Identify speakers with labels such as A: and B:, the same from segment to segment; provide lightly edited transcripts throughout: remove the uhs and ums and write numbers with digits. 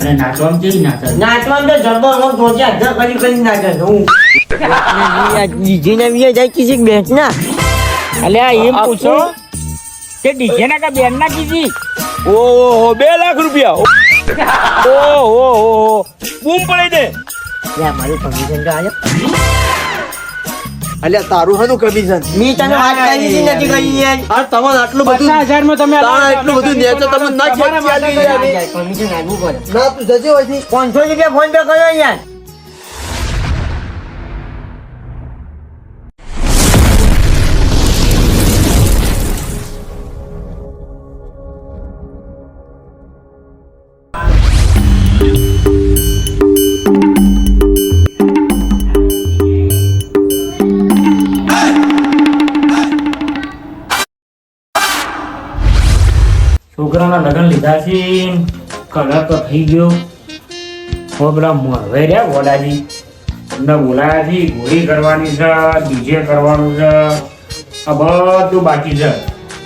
A: અને નાચવામાં કેવી નાચે?
B: નાચવામાં તો જબર હું ધોતી હાથ કરી નાચે હું ડીજે ના વિયા જાય કિસી બેસ ના
A: અલ્યા એમ પૂછો કે ડીજે ના કા બેન ના કીધી?
C: ઓહો 2 લાખ રૂપિયા ઓહો બૂમ પડી દે
B: લે મારું કમિશન તો આજો
D: અલ્યા તારું હનું કમિશન
B: મી તને વાત કરી નથી કરી યાર
D: આ તમારે આટલું બધું
A: 50,000 માં તમે
D: તારા એટલું બધું દે તો તમે ના ખેંચી આલી યાર.
B: કમિશન આગું કરે
D: ના તું જજે હોયથી
B: 500 રૂપિયા ફોન પે કર્યો યાર
A: છોકરાના લગ્ન લીધા છે, કલર તો થઈ ગયો. હવે પેલા મોરવે રહ્યા વડાજી એમને બોલાયા છે, ઘોડી કરવાની છે, ડીજે કરવાનું છે, આ બધું બાકી છે.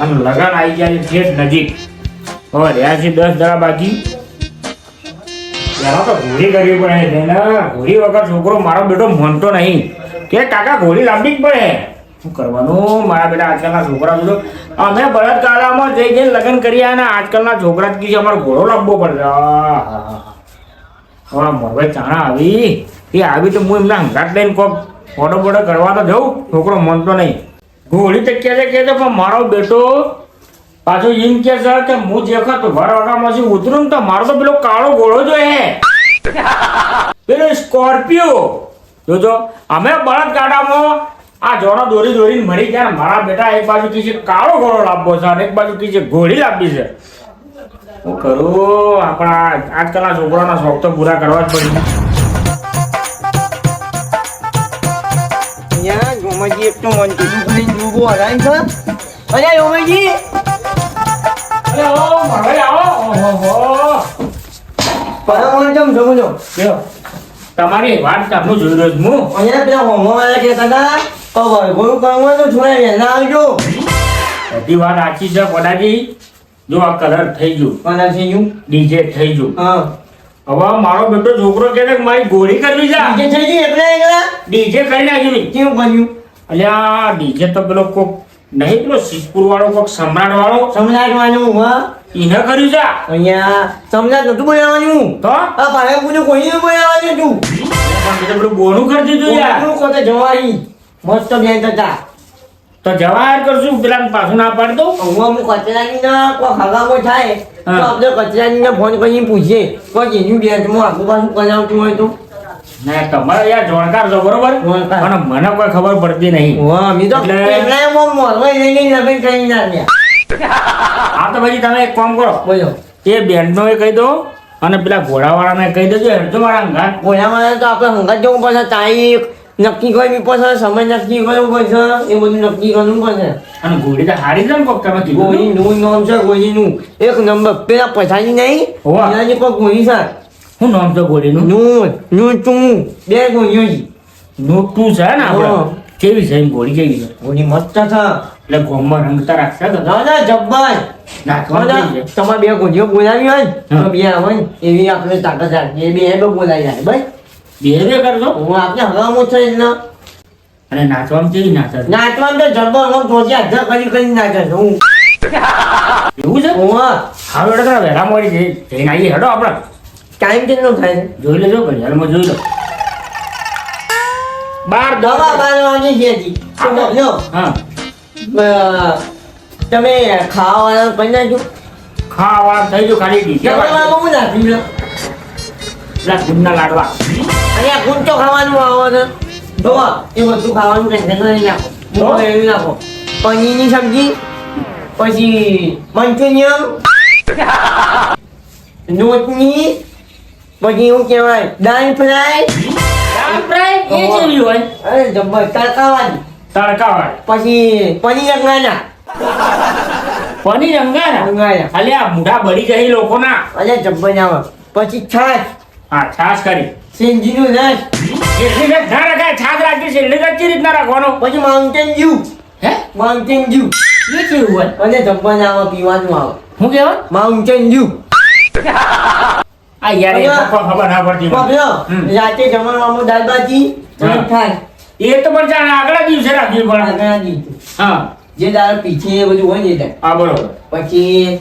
A: અને લગ્ન આવી ગયા છે ઠેઠ નજીક. હવે રહ્યા છે 10 દાડા બાકી. એમાં તો ઘોડી કરવી પડે છે ને. ઘોડી વગર છોકરો મારો બેટો માનતો નહીં કે કાકા ઘોડી લાંબી જ પડે. શું કરવાનું મારા બેટા? આજકાલના છોકરા બધો અમે બળદગાડામાં જઈ જઈને લગ્ન કર્યા અને આજકાલના છોકરા જ કીધું અમારે ઘોડો લાવવો પડશે. હવે મોરવે ચાણા આવી એ આવી તો હું એમના હંગાત લઈને કોક ઓડો બોડો કરવા તો જઉં. છોકરો માનતો નહીં. ઘોડી તો કહે છે પણ મારો બેટો પાછું એમ કે છે કે હું જે વખત વરવાડામાંથી ઉતરું ને તો મારો તો પેલો કાળો ઘોડો જોઈએ પેલો સ્કોર્પિયો જોજો. અમે બળદગાડામાં આ જોડો દોરી દોરીને મરી ગયા. મારા બેટા એક બાજુ કીધે કાળો ઘોડો લાવવો છે અને એક બાજુ કીધે ઘોડી લાવવી છે. હું કરું? આપણા આજકાલના છોકરાના શોખ તો પૂરા કરવા જ પડી.
B: યાર ગોમજી એક તો મન કીધું ડૂબો હરાઈ છે. અરે ગોમજી
A: અરે ઓ મરવાઈ આવો. ઓહો
B: પરમણ જમ જમજો
A: લ્યો તમારી વાત તમને જોઈ રહ્યો છું હું.
B: અહીંયા પેલા હોમો વાળા કહેતા હતા કવર ગોળું કરવું તો થોડા વહેલા આવજો.
A: બધી વાત સાચી છે પડાજી. જો આ કલર થઈ ગયું,
B: કોના થઈ ગયું?
A: ડીજે થઈ ગયું.
B: હા
A: હવે મારો બેટો છોકરો કહે છે કે મારી ઘોડી કરવી છે.
B: ડીજે થઈ ગયું એટલે એકલા
A: ડીજે કરી નાખ્યું.
B: કેવું બન્યું?
A: અલ્યા ડીજે તો પેલો કોક નહીં પેલો સિદ્ધપુર વાળો કોક સમ્રાટ વાળો
B: સમજાવવાનું હા
A: એને કર્યું છે.
B: અહીંયા સમજાત નતું બોલાવવાનું
A: તો
B: આ ભાઈ પૂછો કોઈ નહીં બોલાવવાનું તું
A: પણ બીજું પેલું બોનું કરી દીધું યાર.
B: તું કોતે જવાઈ મસ્ત બેન હતા
A: તો જવાહર કરશું પેલા પાછું ના પાડ દઉં.
B: હું અમુક કચરાની ના કોઈ હગામો થાય તો
A: હા.
B: આપણે કચરાની ને ફોન કરીને પૂછીએ કોઈ એનું બેંકમાં આગુ પાછું કરાવતું હોય તો
A: ના તમારે યાર જાણકાર છો બરોબર
B: જાણકાર.
A: પણ મને કોઈ ખબર પડતી નહીં.
B: વાહ મી તો
A: એટલે-
B: પહેલા એમ મોરવાઈ લઈને લગ્ન કરીને આવ્યા
A: હા તો પછી તમે એક કામ કરો,
B: બોલો
A: એ બેન્ડનો એ કહી દો અને પેલા ઘોડાવાળાને કહી દેજો હેડજો મારા અંગાત.
B: બોલામાં તો આપણે હંગાત જવું પડશે તારીખ નક્કી કરવી પડશે સમય નક્કી કરવું પડશે એ બધું નક્કી કરવું પડશે
A: અને ઘોડી તો હારી છે ને કોક તમે કીધું હતું.
B: ગોળીનું નામ છે ગોળીનું એક નંબર પેલા પછાડી નહીં
A: હોવા.
B: એનાની પર ગોળી છે
A: શું નામ છે ઘોડીનું?
B: નું તું બે ગોળીઓ છે.
A: નોટું છે ને આપણે
B: હા.
A: કેવી છે એમ ઘોડી કેવી છે?
B: ગોળી મસ્ત છે
A: એટલે ગોમમાં રંગતા રાખશે તો
B: દાદા જબ્બર
A: નાચવાનું
B: દાદા
A: થઈ જાય.
B: તમારે બે ગોળીઓ બોલાવી હોય ને
A: હા.
B: તો બે આવે ને એવી આપણે તાકાત રાખીએ બે બોલાવી જાય ભાઈ
A: બેહવે કરજો
B: હું આપણે હવામાં છે એટલે
A: અને નાચવામાં કેવી નાચે છે?
B: નાચવાનું તો જબ્બર હું ધોતી હાથ કરી નાચે છે હું
A: એવું છે?
B: હું
A: હા બેટા તારા વહેલા મળી જઈને આવીએ હેડો આપણે
B: ટાઈમ કેટલો થાય છે
A: જોઈ લેજો ઘડિયાળમાં જોઈ લો 12
B: દવા બારવાની છે હજી. તો બોલો,
A: હા
B: તમે ખાવાવાળા કરી નાખજો
A: ખાવા થઈ ગયું ખાલી ડીજે
B: જમવામાં હું નાખી લો
A: પેલા ગુંદના લાડવા
B: અહીંયા ગુંચો ખાવાનું આવે છે જોવા એ બધું ખાવાનું ટેન્શન નહીં નાખો હું એવી નાખો પનીરની સબ્જી પછી મંચુરિયન નોટની પછી શું કહેવાય દાળ ફ્રાય
A: દાળ ફ્રાય એ કેવી હોય?
B: અરે જબ્બર તડકાવાળી
A: તડકાવાળી
B: પછી પનીર અંગાના
A: પનીર અંગારા અલ્યા મૂઢા બળી જાય લોકોના.
B: અરે જબ્બર ના આવે પછી છાશ
A: હા છાશ કરી
B: સિંજીનું રસ
A: એટલી રસ ના રખાય. છાશ રાખી છે એટલે કઈ રીતના રાખવાનો?
B: પછી માઉન્ટેન ડ્યુ
A: હે
B: માઉન્ટેન ડ્યુ
A: એ કેવું હોય?
B: અને જબ્બર ના આવે પીવાનું આવે
A: શું કહેવાય?
B: માઉન્ટેન ડ્યુ
A: આ યાર એ ખબર ના પડતી મને.
B: બાપલો,
A: હમ.
B: રાતે જમણવામાં દાળ ભાજી અને
A: હા.
B: ખાંડ.
A: એ તો પણ જાણે આગલા દિવસે રાખવી પડે.
B: આગળના દિવસે.
A: હા
B: જે દાળ પીછે એ બધું હોય ને એ દાળ.
A: હા બરોબર.
B: પછી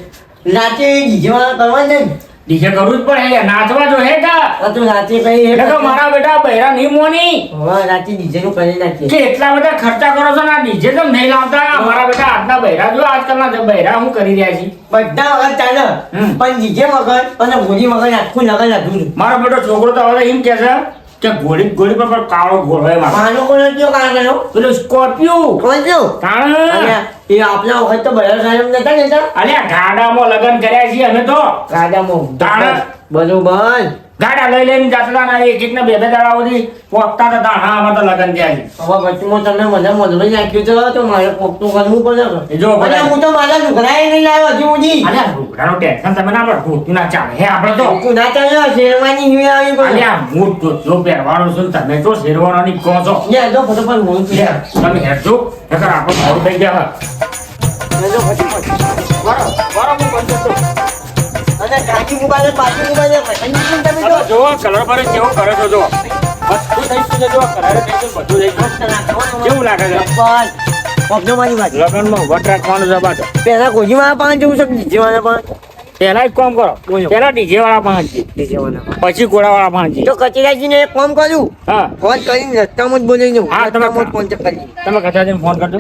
B: રાતે DJ વાળા કરવા છે ને
A: ડીજે કરવું જ પડે યાર, નાચવા જો હે કા
B: આ તો રાતે કઈ
A: એટલે તો મારા બેટા બૈરા નહીં મોની
B: હવે રાતે DJ નું કરી નાખીએ.
A: કે એટલા બધા ખર્ચા કરો છો ને આ ડીજે તો નહીં લાવતા. મારા બેટા આજના બૈરા જો આજકાલના જે બૈરા હું કરી રહ્યા છે.
B: બધા વગર ચાલે
A: હમ.
B: પણ DJ વગર અને ભોજી વગર આખું લગન અધૂરું.
A: મારો બેટો છોકરો તો હવે એમ કે છે કે ઘોડી ઘોડી પર પણ કાળો ઘોડો હોય મારો.
B: માનો કોનો કયો કામ કર્યો
A: પેલો સ્કોર્પિયો
B: કોણ કયો
A: કારણ
B: અલ્યા, એ આપણા વખત તો બધા સાહેબ નતા લેતા
A: અલ્યા ગાડામાં લગન કર્યા છીએ અમે તો.
B: રાજામાં
A: તાણ.
B: બરોબર
A: ગાડા લઈ લઈને જતા ના એક એક ને બે બે દાડા સુધી પોકતા હતા. હા અમારે તો લગન થયા છે.
B: હવે વચમાં તમે મને મધુરી નાખ્યું છે તો મારે પોકતું કરવું પડે
A: એ જો
B: અને હું તો મારા લુગડાએ નહીં લાવ્યો હજી સુધી
A: અલ્યા રૂગડાનો ટેન્શન તમે ના પડો. ધોતું ના ચાલે હે આપણે તો.
B: તું ના ચાલ્યો શેરવાની ન્યુ આવી પડે
A: અલ્યા હું તો જો પહેરવાનો છું ને તમે તો શેરવાનો ની કહો છો.
B: યા જો ફટોફટ હું છું.
A: લે, તમે હેરજો નકર આપણો ભાવ થઈ ગયા.
B: યા જો ફટોફટ.
A: બરાબર હું બંધ કરતો.
B: અને કાચી મોબાઈલ પાછી મોબાઈલ પસંદ તમે જો
A: જો કલર પર કેવો કરે છો જો બધું થઈ ગયું છે. જો કલર થઈ ગયું બધું થઈ ગયું. કેવું લાગે છે?
B: બસ પગનો મારી વાત
A: લગનમાં વટ રાખવાનું છે પાછો.
B: પેલા ગોજી વાળા પાંચ જવું છે ડીજે વાળા પાંચ
A: પહેલા એક કામ કરો, પહેલા ડીજે વાળા પાંચ,
B: ડીજે વાળા
A: પછી ઘોડા વાળા પાંચ.
B: તો કચેરાજીને એક કામ કર્યું
A: હા
B: ફોન કરીને રસ્તામાં જ બોલી જવું
A: હા, તમે
B: રસ્તામાં જ ફોન કરી
A: તમે કચરાજીને ફોન કરજો.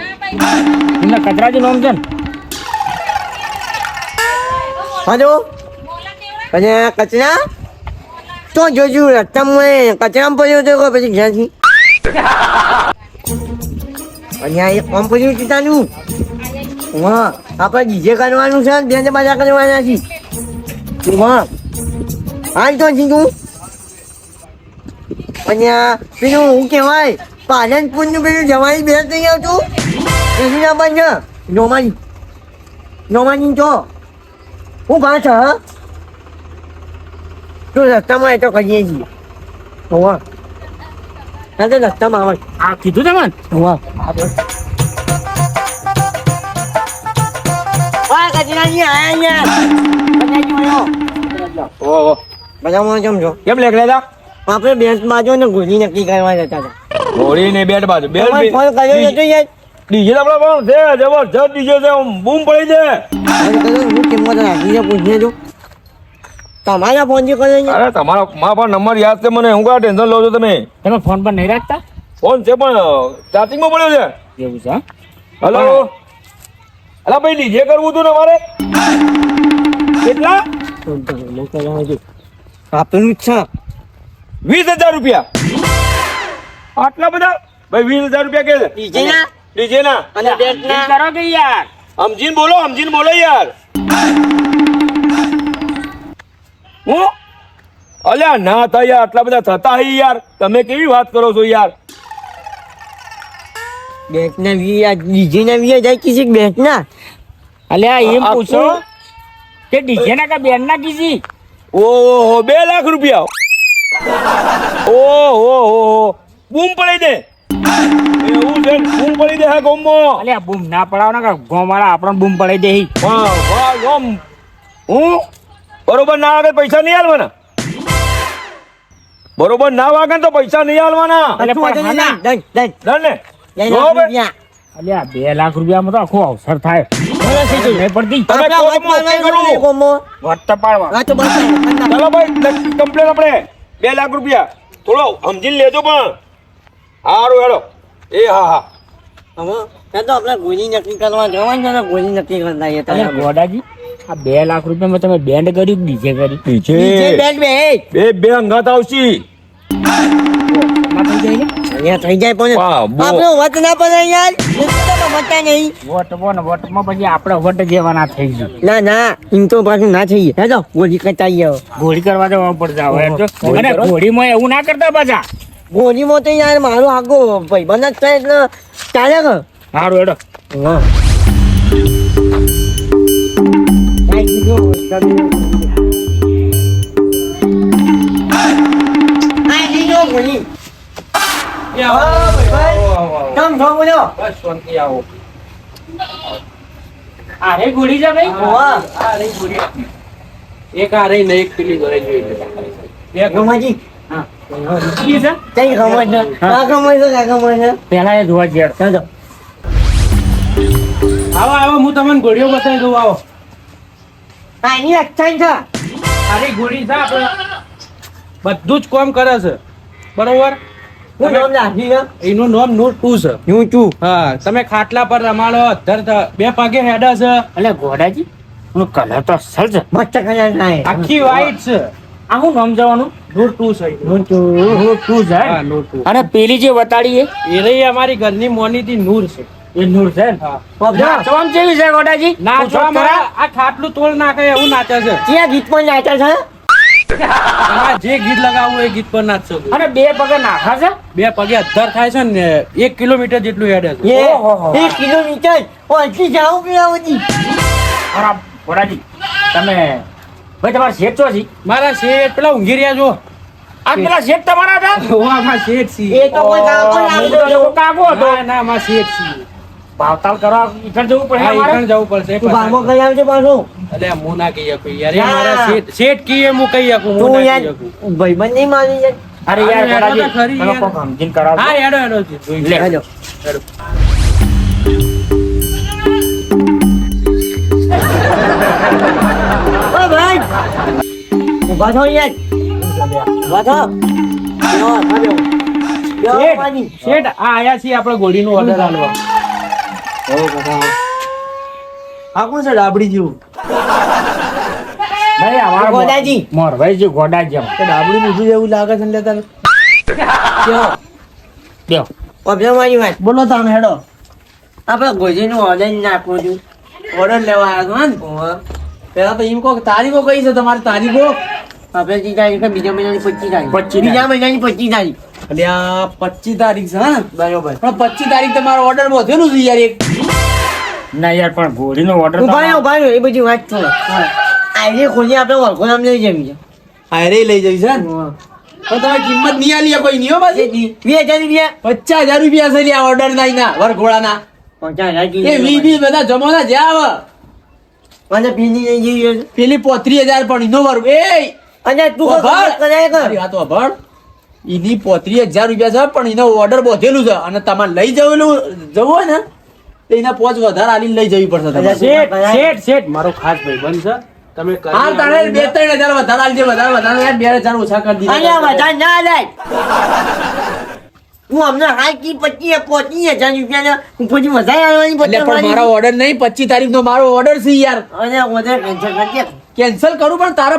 A: એમને કચરાજી નામ છે ને?
B: હલો અને કચરા તો જોજો રસ્તામાં કચરામાં પડ્યો હતો કે પછી ક્યાંથી અને આ એક કામ પડ્યું છે તાનું હા આપણે ડીજે કરવાનું છે ને બેન બાજા કરવાના છે હા હાલ તો જીતું અને આ પેલું હું કહેવાય પાલનપુરનું પેલું જવાની બેન થઈ આવતું એનું નામ પણ છે નોમાની નોમાની તો હું ભાષ હા તો રસ્તામાં એ તો કરીએ છીએ હોવા હા તો રસ્તામાં આવે
A: આ કીધું તમે
B: હોવા ઓય કચરાજી આયા અહીંયા
A: ઓહો
B: બધામાં કેમ છો
C: કેમ લેખડે હતા
B: આપણે બેંક બાજુ ને ગોળી નક્કી કરવા જતા હતા
C: ઘોડી ને બેટ બાજુ બેલ
B: તમારે ફોન કર્યો હતો યાર
C: ડીજે આપડે પણ છે જબરજસ્ત ડીજે છે બૂમ પડી છે
B: ફોન કર્યો હું કિંમત રાખીને પૂછીએ તો તમારા ફોન જે કર્યો છે
C: અરે તમારા માં પણ નંબર યાદ છે મને હું કા ટેન્શન લો છો તમે
A: તમે ફોન પર નહીં રાખતા?
C: ફોન છે પણ ચાર્જિંગમાં પડ્યો છે
A: એવું છે હા?
C: હલો અલા ભાઈ ડીજે કરવું હતું ને મારે કેટલા
B: આપેલું જ છે
C: 20,000 રૂપિયા આટલા બધા ભાઈ 20,000 રૂપિયા કે
B: ડીજે ના
C: ડીજે ના
B: અને બેટ ના
A: કરો કે યાર
C: સમજીને બોલો યાર હું અલ્યા ના થાય યાર આટલા બધા થતા હી યાર તમે કેવી વાત કરો છો યાર
B: બેટ ના વી ડીજે ના વી જાય કિસી બેટ ના
A: અલ્યા એમ
C: આ
A: પૂછો કે ડીજે ના કે બેન ના કીધી?
C: ઓહો 2 લાખ રૂપિયા ઓહો બૂમ પડી દે એવું છે બૂમ પડી દે હે ગોમો
A: અલ્યા બૂમ ના પડાવ ને કે ગોમાળા આપણને બૂમ પડાઈ દે હી.
C: વાહ વાહ ગોમ હું બરોબર ના આવે પૈસા નહીં આલવાના બરોબર ના વાગે તો પૈસા નહીં આલવાના
A: એટલે પણ હા ના.
C: ડન ને જો ભાઈ
A: અલ્યા 2 લાખ રૂપિયામાં તો આખો અવસર થાય નહીં પડતી.
C: તમે કોર્ટમાં કઈ કરો
A: વટ પાડવા
C: ચાલો ભાઈ કમ્પ્લેન આપણે 2 લાખ રૂપિયા થોડો સમજીને લેજો પણ સારું હેડો એ હા
B: આપણે ગોળી નક્કી કરવા જવાનું છે ગોળી નક્કી કરતા
A: અલ્યા ગોડાજી આ 2 લાખ રૂપિયામાં તમે બેન્ડ કર્યું ડીજે કર્યું?
C: ડીજે
B: બેટ બે
C: બે અંગાત આવશી
A: એમાં થઈ જાય ને?
B: અહીંયા થઈ જાય પણ
C: વાહ, બહુ.
B: આપણો વટ ના પડે યાર તો બચા નહીં
A: વટમાં પછી આપણે વટ જેવાના થઈ ગયું.
B: ના ના એમ તો પાછું ના થઈ હે તો ગોળી કરતા આવીએ
A: ઘોડી કરવા જવા પડતા હવે તો. અને ઘોડીમાં એવું ના કરતા પાછા.
B: ગોળીમાં તો યાર મારો આગો ભાઈબંધ જ છે એટલે ચાલે કે
A: સારું હેડો.
B: હા કાંઈ કીધું આ લીધો ગોળી કેમ છો બોલો
A: અરે ઘોડી છે ભાઈ.
B: હોવા.
A: અરે ઘોડી.
E: એક આ રહી ને એક પેલી ઘરે જોઈ લે.
B: રોમાજી
A: હા ઈ છે
B: કઈ ખબર છે કા ખબર છે કા ખબર છે
A: પહેલા એ જોવા ગયા
B: ચાલો
E: આવો આવો હું તમને ઘોડીઓ બતાવી દઉં આવો.
B: આની અચ્છાઈ છે
E: આરી ઘોડી છે આપણે બધું જ કામ કરે છે બરોબર.
B: હું નામ રાખી છે
E: એનું નામ નૂર 2 છે.
B: હું છું
E: હા તમે ખાટલા પર રમાડો અધર બે પગે હેડે છે
A: એટલે ઘોડાજી એનો કલર તો અસલ છે
B: મસ્ત કલર થાય
E: આખી વાઈટ છે.
A: આ હું નામ જવાનું
E: નૂર 2 છે.
B: હું છું
A: તું છે
E: હા નૂર 2.
A: અને પેલી જે વતાડી
E: એ રહી અમારી ઘરની મોનીથી નૂર છે.
A: એ નૂર છે ને
E: હા
A: નાચવામાં કેવી છે ગોડાજી
E: ના
A: પૂછો
E: જો
A: ખરા?
E: આ ખાટલું તોડ નાખે એવું નાચે છે.
B: ત્યાં ગીત પણ નાચે છે
E: તમારે જે ગીત લગાવવું એ ગીત પર નાચશો.
A: અને બે પગે નાખા છે
E: બે પગે અધર થાય છે ને 1 કિલોમીટર જેટલું હેડે છે.
B: એ
A: ઓહો.
B: 1 કિલોમીટર ઓછી જાઉં પેલાવતી
A: બરાબર ગોડાજી તમે ભાઈ તમારા શેઠ છો છી
E: મારા શેઠ પેલા ઊંઘી રહ્યા જો.
A: આ પેલા શેઠ તમારા હતા
E: ઓમાં શેઠ છી.
B: એ તો કોઈ કામ પણ
A: હું
B: આવતો
A: તો કાકો હતો
E: ના ના માં શેઠ છી.
A: ભાવતાલ કરવા ઈકણ જવું પડે
E: હા
A: અમારે
E: ઈકણ જવું પડશે
B: તું ભાગો કઈ આવજો પાછું
E: અલે હું ના કહી શકું યાર એ
B: ના.
E: મારા શેઠ કીએ હું કહી શકું હું
B: તું
E: ના
B: યાર
E: કહી શકું.
B: ભાઈબંધ નહીં માની જાય
A: અરે યાર
E: અરે યાર,
A: ગોડાજી
E: તો ખરી
A: તમે
E: યાર.
A: કોક સમજીને કરાવજો
E: હા હેડો હેડો જોઈ
A: લે.
B: હેલો
E: હેડો.
B: ઓ ભાઈ ઉભા થો યાર ઉભા થો યો આવ્યો યો
E: શેઠ
B: પાણી
E: શેઠ આ આયા છીએ આપણે ગોળીનો ઓર્ડર આલવા.
D: આ કોણ છે ડાબડી જેવું
A: ભાઈ અમારા
B: ગોડાજી.
A: મોરભાઈ ગોડાજી આમ.
D: કે ડાબડી મૂઠું જેવું લાગે છે ને લેતા
B: યો
A: બેહો.
B: અભ્યા મારી વાત
D: બોલો તમે હેડો
B: આપણે ગોજીનું ઓર્ડર નાખવું છું
D: ઓર્ડર લેવા આવ્યા છો ને પેલા તો એમ કહો કે તારીખો કઈ છે તમારી તારીખો
B: આપણે જી તારીખે બીજા મહિનાની 25 તારીખ
A: 25
B: બીજા મહિનાની 25 તારીખ
D: એટલે આ 25 તારીખ છે હા
B: બરોબર
D: પણ 25 તારીખ તમારો ઓર્ડર વધેલું છે યાર એક
A: ના યાર પણ ઘોડીનો ઓર્ડર
B: ઉભા રહ્યો એ બધી વાત છોડો આઈડી ખોલી આપણે વળખો નામ લઈ જવી છે
D: હારે લઈ જઈ છે ને પણ તમે કિંમત નહીં આલી કોઈ નહીં હો બાજી
B: 20,000 રૂપિયા
D: 50,000 રૂપિયા છે લ્યા ઓર્ડર ના વરઘોડાના
B: 50,000
D: એ વી બધા જમાના જ્યાં આવે
B: અને પીની લઈ જવી છે
D: પેલી 35,000 પણ એનો વર્ગ એ
B: અને તું
D: અભણ.
B: કરાય કર
D: મારી વાત અભણ. એની 35,000 રૂપિયા છે પણ એનો ઓર્ડર બોધેલું છે અને તમારે લઈ જવું હોય ને તો એના 5 વધારે આલીને લઈ જવી પડશે તમારે.
E: શેઠ શેઠ શેઠ મારો ખાસ ભાઈબંધ છે તમે કરી
D: હા તારે 2-3,000 વધારે આલજે વધારે યાર 2,000 ઓછા કરી
B: અને
D: દીધા
B: વધારે ના લાય હું અમને હા કી 25,000 રૂપિયા હું પછી વધારે આવવાની
D: એટલે પણ મારો ઓર્ડર નહીં 25 તારીખનો મારો ઓર્ડર છે યાર
B: અને વધારે કેન્સલ કરી દે
D: કેન્સલ કરું પણ તારે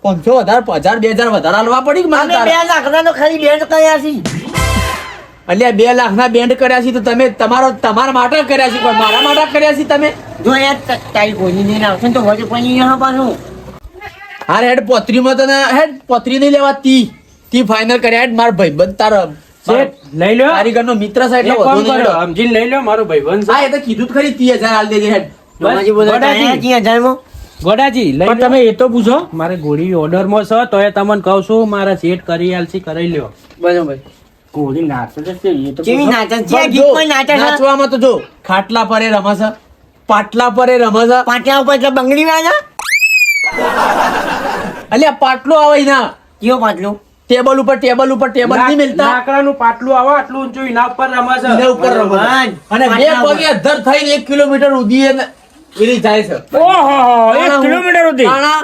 D: 500 વધારે 1,000 2,000 વધારે આલવા પડી કે મારે
B: અમે
D: તારે?
B: 2 લાખના તો ખાલી બેન્ડ કર્યા છે
D: એટલે 2 લાખના બેન્ડ કર્યા છે તો તમે તમારા માટે કર્યા છે પણ મારા માટે કર્યા છે તમે
B: જો યાર તારી કોઈ નહીં આવશે ને તો વધુ પણ હા પાછું
D: હા હેડ પોત્રીમાં તને હેડ પોત્રી નહીં લેવા તી ફાઇનલ કર્યા હેડ માર ભાઈબંધ તારો
E: શેઠ લઈ લો
D: કારીગરનો મિત્ર છે એટલે
E: એક કામ
D: વધુ નહીં
E: કરો
D: હેડો.
E: સમજીને લઈ લો મારો ભાઈબંધ છે.
D: હા એ તો કીધું જ ખરી 30,000 આલ દેજે હેડ
B: જોમાજી બોલે
E: ગોડાજી.
B: 30,000 માં
E: ગોડાજી લઈ
A: પણ
E: લો.
A: તમે એ તો પૂછો
E: મારે ગોળી ઓર્ડરમાં છે તો એ તમને કહું છું મારા શેઠ કરી આલસી કરી લ્યો.
B: બરોબર
A: ઘોડી નાચે છે તે એ તો
B: કેવી
A: પૂછો.
B: નાચે છે
D: પણ
B: ગીત
D: જો,
B: પણ નાચે છે
D: નાચવામાં તો જો ખાટલા પરે રમાશે પાટલા પરે રમાશે
B: પાટિયા ઉપર એટલે બંગડી વાળા
D: અલ્યા પાટલો આવે ના
B: કયો પાટલું
D: ટેબલ ઉપર નહીં મિલતા
E: લાકડાનું પાટલું આવે આટલું ઊંચું એના ઉપર રમે છે.
D: એના ઉપર રમાશે. અને બે
B: પાટલા ઉપર.
D: પગે અધ્ધર થઈને 1 કિલોમીટર ઉધી એને એની જાય છે
A: ઓહો 1 કિલોમીટર સુધી
D: તાણા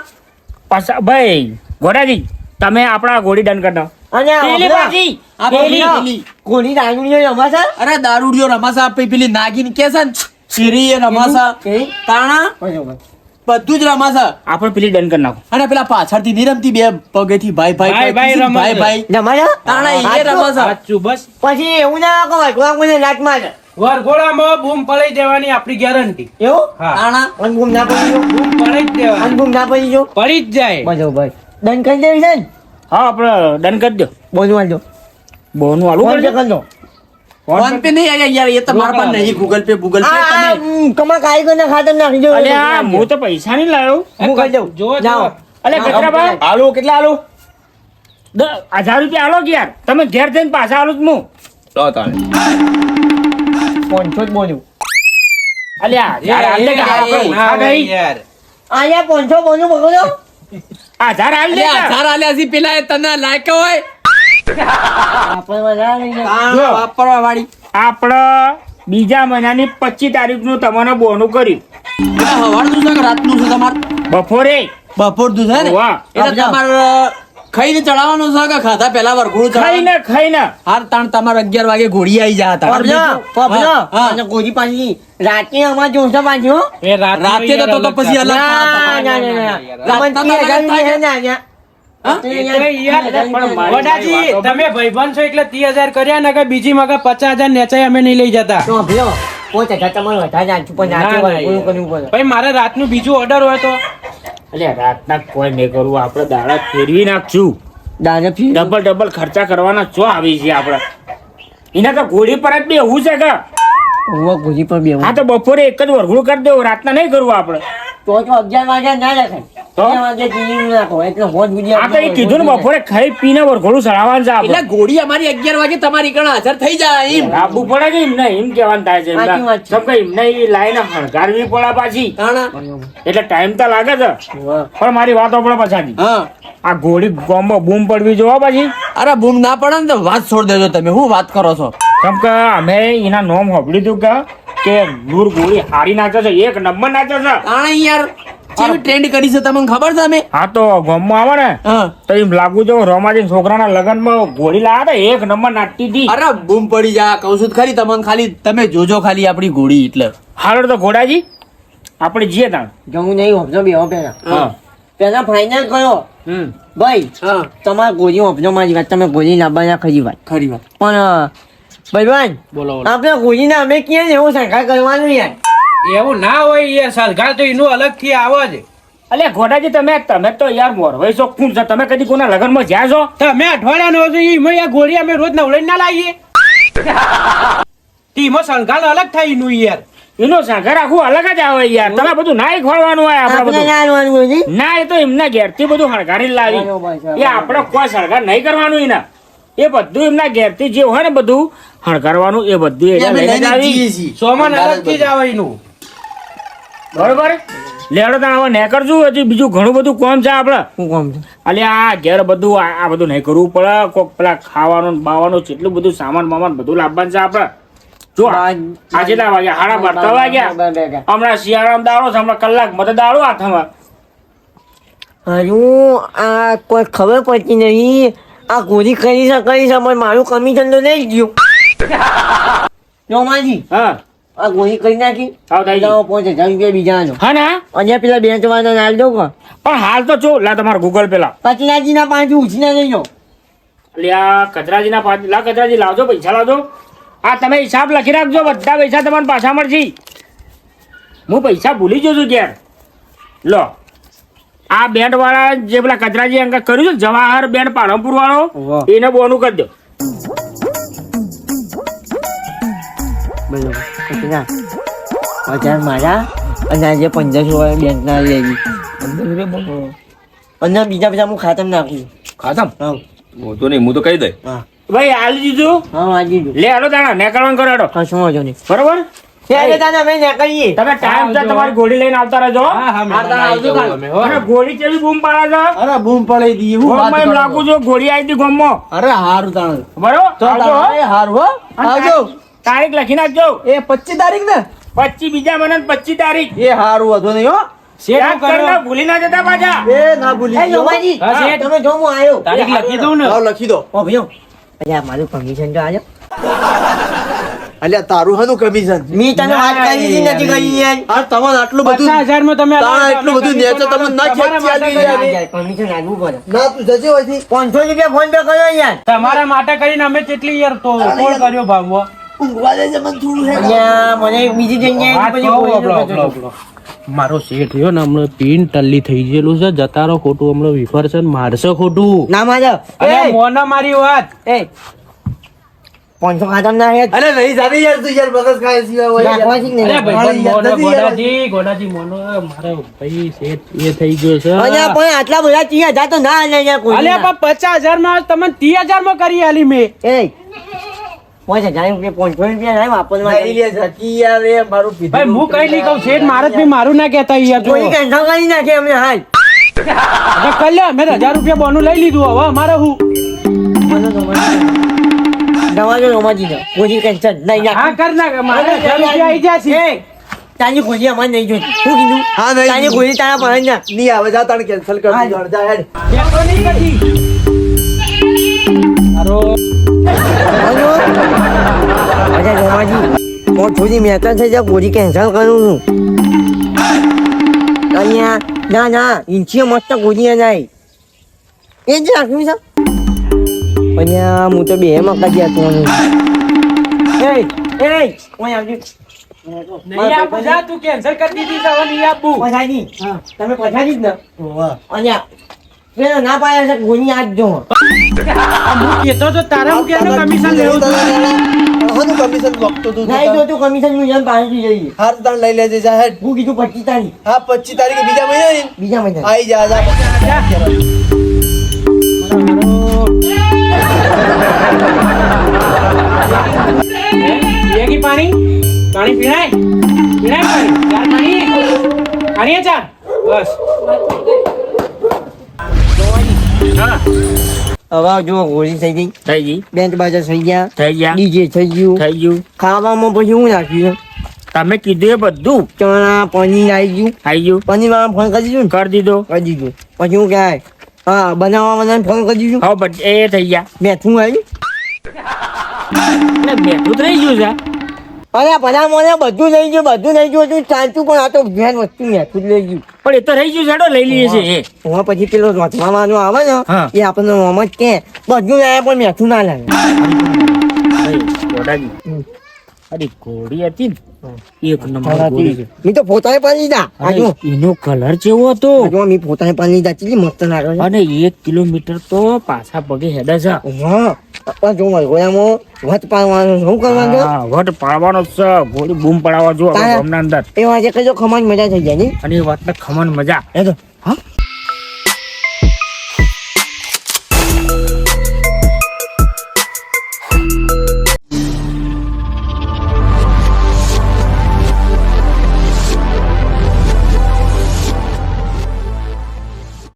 A: પાછા ભાઈ ગોડાજી તમે આપણા ઘોડી ડન કરી દો
B: અને
A: પેલી
B: હમણાં
A: બાજી
D: આ
B: પેલી
D: પેલી.
B: કોની રાંગણીઓ રમાશે
D: અરે દારૂડિયો રમાસા પેલી નાગીન કે છે ને શેરી એ રમાસા
B: કેવી?
D: તાણા
B: બરોબર
D: બધું જ રમાસા
A: આપણે પેલી ડન કરી નાખો
D: અને પેલા પાછળથી નહીં રમતી બે પગેથી ભાઈ
E: ભાઈ
D: ભાઈ
E: રમાશે.
D: ભાઈ ભાઈ
B: રમાશે
D: તાણા એ
B: સાચું?
D: રમાસા
E: સાચું બસ
B: પછી એવું ના કહો કોઈ કોઈને લાત મારે
E: વરઘોડામાં બૂમ પડી દેવાની આપણી ગેરંટી.
B: એવું
E: હા
D: તાણા
B: અનગુમ ના પડી જો
E: બૂમ પડી જ દેવાની.
B: અનગુમ ના પડી જો
E: પડી જ જાય.
B: બરોબર દંડ કરી દેવી છે ને
A: હા આપણે ડન કરી દો
B: બોલવા દો
A: બોનું આલુ
B: ફોન પે
A: કરજો
B: કરી દો
D: ફોન પે નહીં આયા યાર એ તમારા પર નહીં ગૂગલ પે તમે
B: કમા કારીગરના ખાતર નાખી દો
A: અલે આ હું તો પૈસા નહીં લાવ્યો
B: હું કરી દઉં
E: જો, જો.
B: જાઓ
A: અલે કચરાભાઈ આલુ કેટલા આલુ 1000 રૂપિયા આલો કે યાર તમે ઘેર જઈને પાછા આલુ જ હું
D: લો તાણે
B: 500 જ બોલ્યું
A: અલ્યા યાર આલે કે આપણે
E: ના
A: ઓછા
E: હોય
A: નહીં.
E: યાર.
B: અહીંયા 500 બોલ્યું પકડો
A: 1000 હાલ દે
D: અલ્યા 1000 આલ્યા છે પેલા એ તને લાયક હોય
B: આપણે બધા લઈ જાય.
D: તાણ વાપરવા વાળી
A: આપણે બીજા મહિનાની 25 તારીખનું તમને બોનું કર્યું
D: હવારનું છે કે રાતનું છે તમારે
A: બપોરે
D: બપોરનું છે ને
A: વાહ.
D: એટલે તમારે ખાઈને ચડાવવાનું છે કે ખાધા પહેલા વરઘોડું ચડાવવાનું?
A: ખાઈને
D: હાર તાણ તમારે 11 વાગે ઘોડી આવી જા હતા
B: પબલો
D: હા.
B: અને ગોળી પાછી રાતે અમાર જોશે પાછી હો.
E: એ રાતનો
D: રાતે
E: યાર
D: તો પછી અલગ
B: ના, ના, ના, ના.
D: રાત
B: તમને
D: તમારે
B: હજાર
D: થાય
B: રૂપિયા છે ને અહીંયા?
D: હા?
E: એટલે યાર,
A: પણ મારી
E: વડાજી,
A: વાતો
E: તમે ભાઈબંધ છો એટલે 30,000 કર્યા ને કે બીજી મગર 50,000 નેચાય અમે નહીં લઈ જતા
B: તો ભલો, 5,000 તમારે વધારે નાખશું, પણ રાતે
E: ના, ના,
B: વરઘોડું કરવું પડે.
E: ભાઈ મારે રાતનું બીજું ઓર્ડર હોય તો
A: એટલે રાતના કોઈ નહીં કરવું આપણે દાડા ફેરવી નાખશું
B: દાદા ફી
A: ડબલ ખર્ચા કરવાના ચો આવી છે આપણે એના તો ઘોડી પર જ બેહવું છે કે
B: ઓવા ગોળી પર બેહવું.
A: હા તો બપોરે એક જ વરઘોડું કરી દેવું રાતના નહીં કરવું આપણે
B: તો 11 વાગ્યા ના લખાય.
A: તો?
B: 11 વાગે ટીવી નાખો એટલે હોજ ગુજી
A: આ તો એ કીધું ને બપોરે ખાઈ પીને વરઘોડું ચડાવવાનું છે
D: એટલે
A: આપણે
D: ઘોડી અમારી 11 વાગે તમારી કણ હાજર થઈ જાય એમ
A: લાવવું પડે કે એમને એમ કહેવાનું થાય છે
B: સાચી વાત છે.
A: સબ કઈ એમને એ લાઈને હણગારવી પડે પાછી
D: તાણ
A: એટલે ટાઈમ તો લાગે છે પણ મારી વાત આપણે પછાડી
D: હા
A: આ ઘોડી ગામમાં બૂમ પડવી જોવા પાછી
D: અરે બૂમ ના પડે ને તો વાત છોડ દેજો તમે હું વાત કરો છો
A: કેમ કે અમે એના નોમ સાંભળ્યું હતું કે નૂર ગોળી હારી નાચે છે એક નંબર નાચે છે
D: તાણ યાર કેવી ટ્રેન્ડ કરી છે તમને ખબર છે અમે
A: હા તો ગામમાં આવે ને
D: હા
A: તો એમ લાગુ જો રોમાજી છોકરાના લગ્નમાં ઘોડી લાયા હતા એક નંબર નાચતી હતી
D: અરે બૂમ પડી જા કહું છું તો ખરી તમને ખાલી તમે જોજો ખાલી આપણી ઘોડી એટલે
A: હાલો તો ઘોડાજી આપણે જઈએ ત્યાં
B: જવું નહીં હોપજો બેહો પેલા
A: હા
B: પેલા ફાઇનલ કરો
A: હમ
B: ભાઈ
D: હા
B: તમારે ગોળી હોપજો મારી વાત તમે ગોળી લાવવાના ખરી વાત
D: ખરી વાત
B: પણ ભગવાન
E: બોલો
B: આપણે ગોળીને અમે ક્યાં ને એવું સરકાર કરવાનું યાર
E: એવું ના હોય યાર સરકાર તો એનું અલગથી આવે છે
A: અલે ઘોડાજી તમે તો યાર મોરવાઈ છો કોણ છો તમે કદી કોના લગ્નમાં જ્યાં છો
E: તમે અઠવાડિયાનો હતો એમાં યાર ગોળી અમે રોજ નવડાઈ ના લાવીએ ટીમો સંઘાલ અલગ થાય એનું યાર
A: એનો સાગર આખું અલગ જ આવે યાર તમે બધું નાઈ ખોળવાનું હોય આપણે
B: આપણે
A: બધું
B: ના આવવાનું ગોળી
A: ના એ તો એમના ઘેરથી બધું હણગારી લાવી
B: બરોબર છે.
A: એ આપણે કોઈ સળગાર નહીં કરવાનું એના એ બધું એમના ઘેરથી જે હોય ને બધું હણગારવાનું એ બધું એને
D: અમે
A: લઈને જ
D: લઈને
A: આવી
D: જઈએ છીએ
E: સોમન અલગથી જ આવે એનું
A: બરોબર લેડો તો હવે ને કરજો હજી બીજું ઘણું બધું કોમ છે આપણે
B: શું કામ છે
A: અલે આ ઘેર બધું આ બધું નહીં કરવું પડે કોક પેલા ખાવાનું ને બાવાનું કેટલું બધું સામાન બામાન બધું લાવવાનું છે આપણે જો આજે કેટલા વાગ્યા 12:30 વાગ્યા હમણાં શિયાળામાં દાડો છે હમણાં કલાક મત દાડો હાથમાં
B: હજુ આ કોઈ ખબર પડતી નહીં આ ગોળી કરી છે પણ મારું કમિશન તો લઈ જ ગયું રોમાજી
A: હા
B: આ ગોળી કરી નાખી
A: આવ થઈ ગયું.
B: 5,000 રૂપિયા બીજા આલો
A: હા ને
B: અને પેલા બેંક વાળા નાલ દો કો
A: પણ હાલ તો જો લા તમારા ગૂગલ પેલા
B: પચલાજી ના 5 ઉછીના લઈ લો
A: એટલે આ કચરાજીના પાંચ લા કચરાજી લાવજો પૈસા લાવજો આ તમે હિસાબ લખી રાખજો બધા પૈસા તમને પાછા મળશે હું પૈસા ભૂલી જઉં છું ઘેર લો આ બેન્ડ વાળા જે પેલા કચરાજી અંક કર્યું છે જવાહર બેન્ડ પાલનપુર વાળો
B: વાહ.
A: એને બોનું કરી દો
B: બરોબર કેટલા 1000 મારા અને આજે 1500 વાળા બેંક ના લઈ આવી અને બીજા બધા હું ખાતમ નાખી
C: ખાતમ
B: હા
C: હું તો નહીં હું તો કહી દઈ
B: હા
A: ભાઈ હાલી દીધું
B: હા વાજી દો
A: લે હાલો તાણા ને કરવાનું કરો હેડો
B: કશું વાંધો નહીં
A: બરોબર
B: ત્યારે તાને અમે ને કરીએ
A: તમે ટાઈમ છે તમારી ગોળી લઈને આવતા રહેજો
E: હા હા
D: આવતા આવજો કાલ.
A: અને ગોળી કેવી બૂમ પાડે છે
D: અરે બૂમ પડી દી હું વાત
A: ગોમમાં એમ
D: કરો
A: લાગુ છું ગોળી આવી હતી ગોમમાં
D: અરે હારું તાણ
A: બરોબર
D: તો
A: આવજો, હો.
D: તારે હારું હો આવજો
A: તારીખ લખી નાખજો
D: એ 25 તારીખ ને
A: 25 બીજા મહિના 25 તારીખ
D: એ હારું હતો નહીં હો
A: યાદ કરીને ભૂલી ના જતા પાછા
D: એ ના ભૂલી
B: એ
D: ગયો.
B: યોમાજી
E: હા, શેઠ.
B: તમે જો હું આવ્યો
E: તારીખ લખી દઉં ને
D: લાવ લખી દો
B: ઓ ભયો અલ્યા મારું કમિશન તો આજો
D: અલ્યા તારું હનું કમિશન
B: મી તને વાત કરી દીધી નથી કરી યાર
D: આ તમારે આટલું બધું
E: 50,000 માં તમે
D: તાણ એટલું બધું નેચર તમને ના ખેંચી આલી યાર.
B: કમિશન આલવું પડે
D: ના તું જજે હોયથી
B: 500 રૂપિયા ફોન પે કર્યો યાર
E: તમારા માટે કરીને અમે કેટલી યાર તો કોલ કર્યો ભાવમાં
D: ઊંઘવા દે છે મને થોડું હે
B: અલ્યા મને બીજી જગ્યાએ
E: વાત
B: પછી
E: કહું,
B: કોઈ
E: આપણો, આપણો, આપણો. મારો શેઠ રહ્યો ને હમણાં પીન ટલ્લી થઈ ગયેલું છે જતારો ખોટું હમણાં વિફર છે ને મારશે ખોટું
B: ના મારો
E: અરે મોનો મારી વાત
B: એ 500 ખાતમ ના હે
D: અરે નહીં જાતી યાર તું યાર બગસ ખાય સિવાય હોય યાર.
B: નાખવા છે
E: અરે
B: ને
E: ભાઈ
D: યાર,
E: મોનો
D: નથી યાર.
E: ગોડાજી મોનો મારો ભાઈ શેઠ એ થઈ ગયો છે
B: અલ્યા પણ આટલા બધા 30,000 તો ના આલે યાર કોઈ
E: અલ્યા પણ 50,000 માં તમને 30,000 માં કરી આલી મેં
B: એ 5,000 રૂપિયા 500 રૂપિયા ના વાપરવા
D: નહીં લે જાતી યાર એ મારું પીધું
E: ભાઈ હું કઈ નહીં કહું શેઠ મારે જ બી મારું ના કહેતા યાર જો
B: કોઈ કેન્સલ કરી નાખે અમને હાલ
E: કલ્યા મેં 1000 રૂપિયા બોનું લઈ લીધું હવે અમારે હું
B: દવા જો રોમાજી ને ગોળી કેન્સર નહીં
E: હા કર નાખ મારે 1000 રૂપિયા આવી ગયા છે
B: તારી ગોળી અમારે નહીં જોઈતી શું કીધું
D: હા, નહીં.
B: તારી ગોળી તારા પાસે ના
D: નહીં આવે જા તાણ કેન્સલ કરી
B: હા.
D: દીધું જા હેડ
E: બેસો નહીં કદી મારો
B: અરે રોમાજી હું થોડી મહેતા થઈ જાય ગોળી કેન્સલ કરું છું અહીંયા ના ના ઇંચીએ મસ્ત ગોળી નહીં એ જ રાખ્યું છે અહીંયા હું તો બે માં કાઢી હતો એ કોઈ આવજો
E: નહીં આપું જા તું કેન્સલ કરી દીધી છે હવે નહીં આપું
B: પછાડી તમે પછાડી જ ને અહીંયા પેલો ના પાડે છે ગોળી આપજો
E: હું કહેતો તો તારે હું કેનું કમિશન લેવું છું
D: હું કમિશન વખતો તું
B: નહીં તો તું કમિશન નું જેમ પાણી જઈએ
D: હાર તાણ લઈ લેજે જા હેડ
B: હું કીધું 25 તારીખ
D: હા 25 તારીખે બીજા મહિને
B: બીજા મહિના
D: આઈ જા જા
E: પીએગી પાણી પાણી પીણાય પીણાય પાણી ચાર પાણી પાણી ચાર બસ
B: હવે જો ગોળી થઈ ગઈ
A: થઈ ગઈ
B: બેન્ચ બાજા થઈ ગયા
A: થઈ ગયા
B: ડીજે થઈ ગયું
A: થઈ ગયું
B: ખાવામાં પછી હું નાખ્યું
A: તમે કીધું એ બધું
B: ચણા પનીર આવી ગયું
A: આવી ગયું
B: પનીર વાળા ફોન કરી દીધું ને
A: કરી દીધો
B: કરી દીધું પછી હું કહેવાય હા બનાવવા વાળાને ફોન કરી દીધું
A: હવે એ થઈ ગયા
B: મેથું આવ્યું
A: એટલે બેઠું થઈ ગયું છે
B: અરે ભલા મને બધું લઈ ગયું બધું લઈ ગયું હતું ચાલતું પણ આ તો ઘેર વસ્તુ મેથું જ લઈ ગયું
A: પણ એ તો રહી ગયું છે લઈ લઈએ છે એ
B: હું પછી પેલો રોધવામાં આવે ને
A: હા.
B: એ આપણને મોમ જ કે બધું લાવે પણ મેથું ના લાવે
A: ભાઈ, ગોડાજી. અરે ઘોડી હતી ને એક નંબર ઘોડી છે.
B: મેં તો પોતાને પાડી લીધા
A: અરે,
B: આજુ
A: એનો કલર કેવો હતો
B: મેં પોતાને પાડી લીધા ચીલી મસ્ત લાગે છે
A: અને 1 કિલોમીટર તો પાછા પગે હેડે છે
B: હા પણ જો ગોળામાં વટ પાડવાનું શું કરવાનું છે?
A: હા, વટ પાડવાનો જ છે ઘોડી બૂમ પડાવવા જો
B: તારા-
A: ગામના અંદર
B: એ વાજે કજો ખમાન મજા થઈ જાય નહીં
A: અને એ વાતને ખમણ મજા
B: એ તો